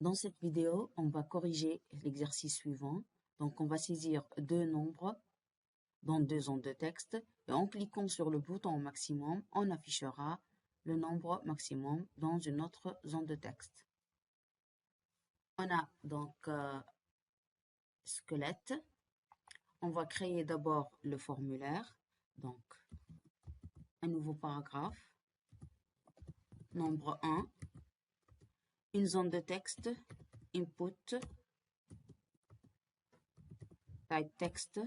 Dans cette vidéo, on va corriger l'exercice suivant. Donc, on va saisir deux nombres dans deux zones de texte et en cliquant sur le bouton maximum, on affichera le nombre maximum dans une autre zone de texte. On a donc squelette. On va créer d'abord le formulaire. Donc, un nouveau paragraphe. Nombre 1. Une zone de texte. Input. Type text.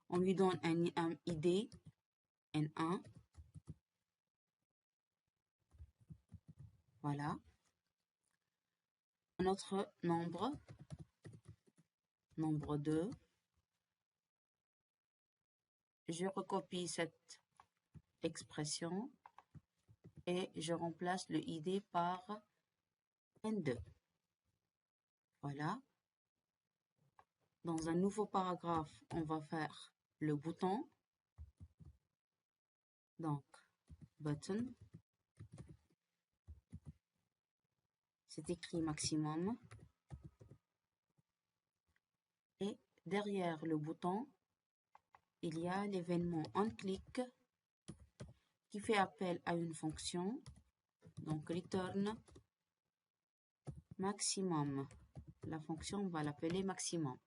On lui donne un ID N1. Voilà. Un autre nombre 2. Je recopie cette expression et je remplace le ID par N2. Voilà. Dans un nouveau paragraphe, on va faire le bouton. Donc, button. C'est écrit maximum. Et derrière le bouton, il y a l'événement onClick qui fait appel à une fonction. Donc, return maximum. La fonction, on va l'appeler maximum.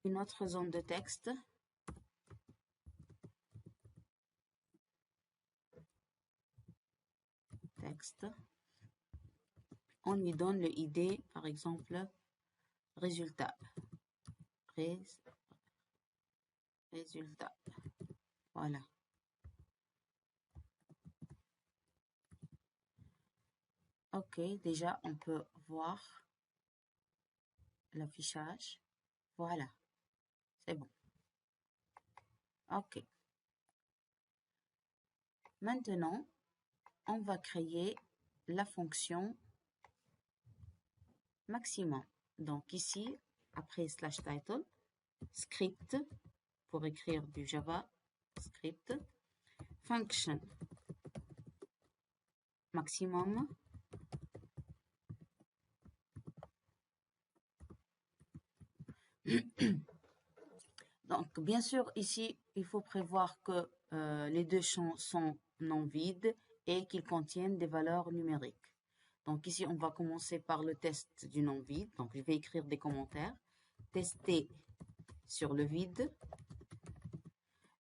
Une autre zone de texte. Texte. On lui donne le ID, par exemple, résultat. Résultat. Voilà. Ok, déjà on peut voir l'affichage. Voilà, c'est bon. Ok. Maintenant, on va créer la fonction maximum. Donc ici, après slash title, script, pour écrire du Java, script, function maximum, donc bien sûr ici il faut prévoir que les deux champs sont non vides et qu'ils contiennent des valeurs numériques. Donc ici on va commencer par le test du non vide. Donc je vais écrire des commentaires. Tester sur le vide.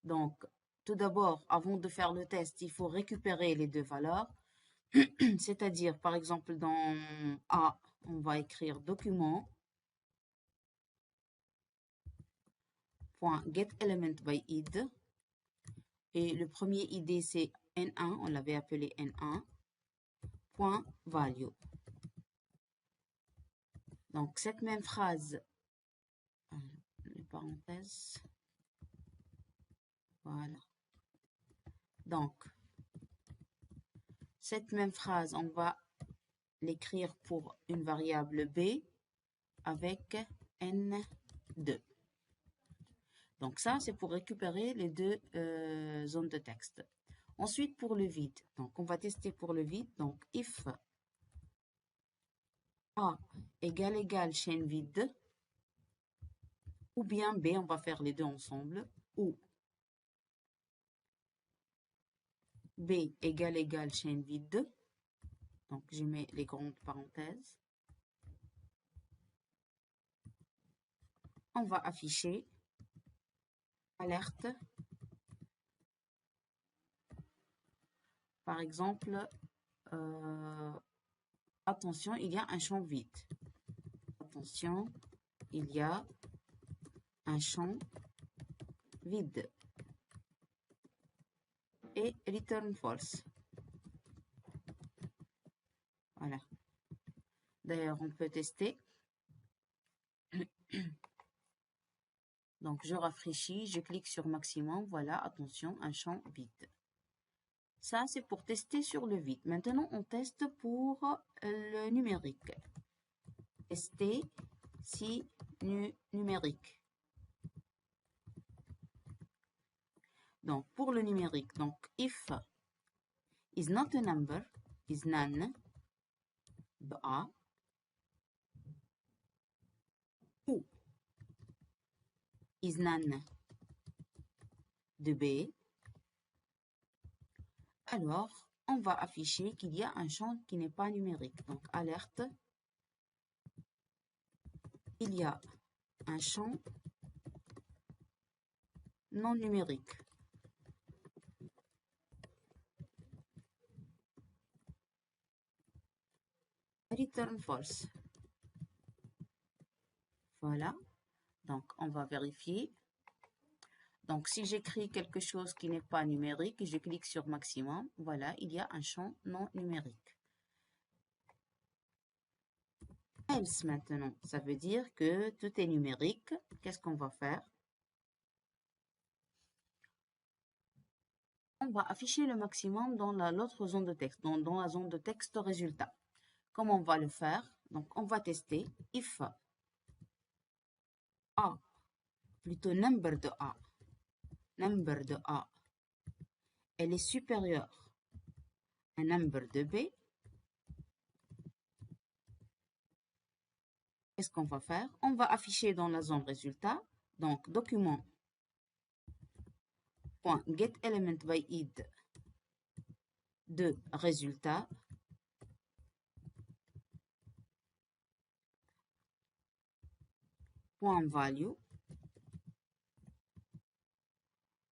Donc tout d'abord, avant de faire le test, il faut récupérer les deux valeurs. C'est-à-dire, par exemple, dans A, on va écrire document .getElementById. Et le premier ID, c'est N1, on l'avait appelé N1. .value. Donc, cette même phrase, les parenthèses, voilà. Donc, cette même phrase, on va l'écrire pour une variable B avec N2. Donc ça, c'est pour récupérer les deux zones de texte. Ensuite, pour le vide. Donc, on va tester pour le vide. Donc, if A égale chaîne vide, ou bien B, on va faire les deux ensemble, ou B égale chaîne vide. Donc, je mets les grandes parenthèses. On va afficher alerte. Par exemple, attention, il y a un champ vide. Attention, il y a un champ vide. Et return false. Voilà. D'ailleurs, on peut tester. Donc, je rafraîchis, je clique sur maximum. Voilà, attention, un champ vide. Ça, c'est pour tester sur le vide. Maintenant, on teste pour le numérique. Tester si numérique. Donc, pour le numérique, donc if is not a number, is none de A, ou is none de B, alors on va afficher qu'il y a un champ qui n'est pas numérique. Donc, alerte, il y a un champ non numérique. Return false. Voilà. Donc, on va vérifier. Donc, si j'écris quelque chose qui n'est pas numérique, je clique sur maximum. Voilà, il y a un champ non numérique. Else maintenant, ça veut dire que tout est numérique. Qu'est-ce qu'on va faire? On va afficher le maximum dans l'autre zone de texte, dans la zone de texte résultat. Comment on va le faire? Donc, on va tester if A, plutôt number de A, elle est supérieure à number de B. Qu'est-ce qu'on va faire? On va afficher dans la zone résultat, donc document .getElementById de résultat .value.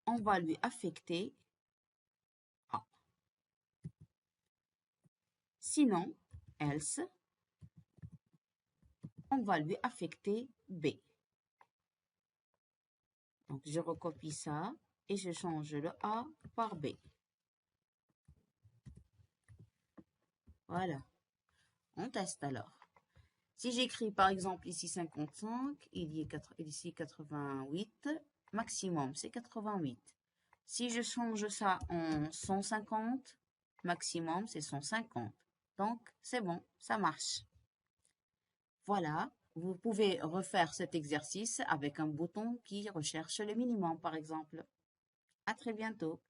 On va lui affecter A. Sinon, else, on va lui affecter B. Donc, je recopie ça et je change le A par B. Voilà. On teste alors. Si j'écris par exemple ici 55, il y a ici 88, maximum c'est 88. Si je change ça en 150, maximum c'est 150. Donc c'est bon, ça marche. Voilà, vous pouvez refaire cet exercice avec un bouton qui recherche le minimum par exemple. À très bientôt.